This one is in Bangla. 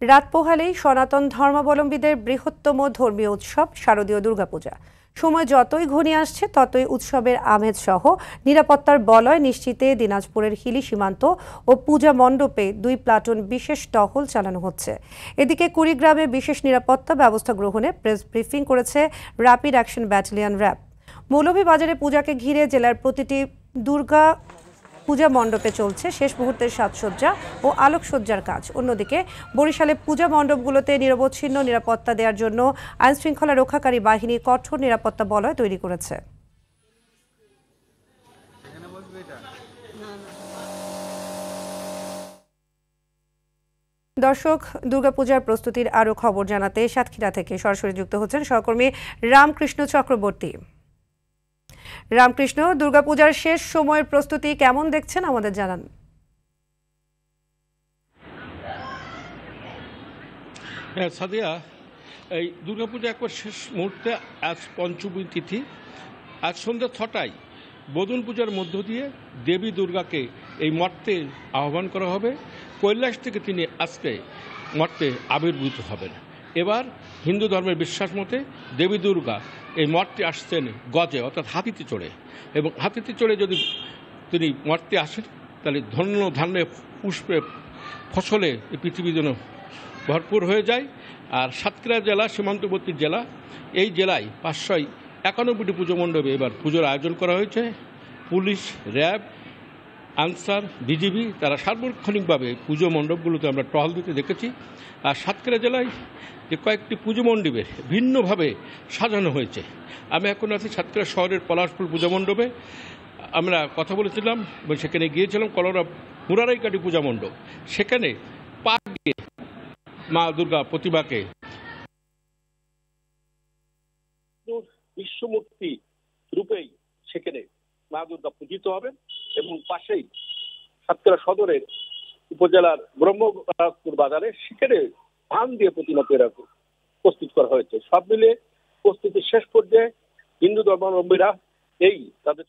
রাত পোহালেই সনাতন ধর্মাবলম্বীদের বৃহত্তম ধর্মীয় উৎসব শারদীয় দুর্গাপূজা। সময় যতই ঘনিয়ে আসছে ততই উৎসবের আমেজ সহ নিরাপত্তার বলয় নিশ্চিতে দিনাজপুরের হিলি সীমান্ত ও পূজা মণ্ডপে 2 প্লাটুন বিশেষ টহল চালানো হচ্ছে। এদিকে কুড়িগ্রামে বিশেষ নিরাপত্তা ব্যবস্থা গ্রহণে প্রেস ব্রিফিং করেছে র্যাপিড অ্যাকশন ব্যাটালিয়ন র্যাব। মৌলভীবাজারে পূজাকে ঘিরে জেলার প্রতিটি দুর্গা পূজা মণ্ডপে চলছে শেষ মুহূর্তের সাজসজ্জা ও আলোকসজ্জার কাজ। অন্যদিকে বরিশালে পূজা মণ্ডপগুলোতে নিরবচ্ছিন্ন নিরাপত্তা দেওয়ার জন্য আইনশৃঙ্খলা রক্ষাকারী বাহিনী কঠোর নিরাপত্তা বলয় তৈরি করেছে। দর্শক, দুর্গাপূজার প্রস্তুতির আরও খবর জানাতে সাতক্ষীরা থেকে সরাসরি যুক্ত হচ্ছেন সহকর্মী রামকৃষ্ণ চক্রবর্তী। রামকৃষ্ণ, দুর্গাপূজার শেষ সময়ের প্রস্তুতি কেমন দেখছেন আমাদের জানান। হ্যাঁ সাদিয়া, এই দুর্গাপূজা একবার শেষ মুহূর্তে আজ পঞ্চমী তিথি। আজ সন্ধ্যা 6টায় বোধন পূজার মধ্য দিয়ে দেবী দুর্গাকে এই মর্তে আহ্বান করা হবে। কৈলাস থেকে তিনি আজকে মর্তে আবির্ভূত হবেন। এবার হিন্দু ধর্মের বিশ্বাস মতে দেবী দুর্গা এই মর্তে আসছেন গজে, অর্থাৎ হাতিতে চড়ে, এবং হাতিতে চড়ে যদি তিনি মর্তে আসেন তাহলে ধন্য ধান্যে পুষ্পে ফসলে এই পৃথিবী যেন ভরপুর হয়ে যায়। আর সাতক্ষীরা জেলা সীমান্তবর্তী জেলা, এই জেলায় 591টি পুজো মণ্ডপে এবার পুজোর আয়োজন করা হয়েছে। পুলিশ, র্যাব, আনসার, বিজিবি তারা সার্বক্ষণিকভাবে পুজো মণ্ডপগুলোতে আমরা টহল দিতে দেখেছি। আর সাতক্ষীরা জেলায় যে কয়েকটি পুজো মণ্ডপে ভিন্নভাবে সাজানো হয়েছে। আমি এখন আছি সাতক্ষীরা শহরের পলাশপুর পুজো মণ্ডপে। আমরা কথা বলেছিলাম এবং সেখানে গিয়েছিলাম কলরা মুরারাইকাটি পূজা মণ্ডপ। সেখানে পাক দিয়ে মা দুর্গা প্রতিমাকে বিশ্বমূর্তি রূপেই সেখানে মা দুর্গা পূজিত হবেন, এবং পাশেই সাতক্ষীরা সদরের উপজেলার ব্রহ্মপুর বাজারে সেখানে ধান দিয়ে প্রতিমা প্রস্তুত করা হয়েছে। সব মিলে প্রস্তুতির শেষ পর্যায়ে হিন্দু ধর্মাবলম্বীরা এই তাদের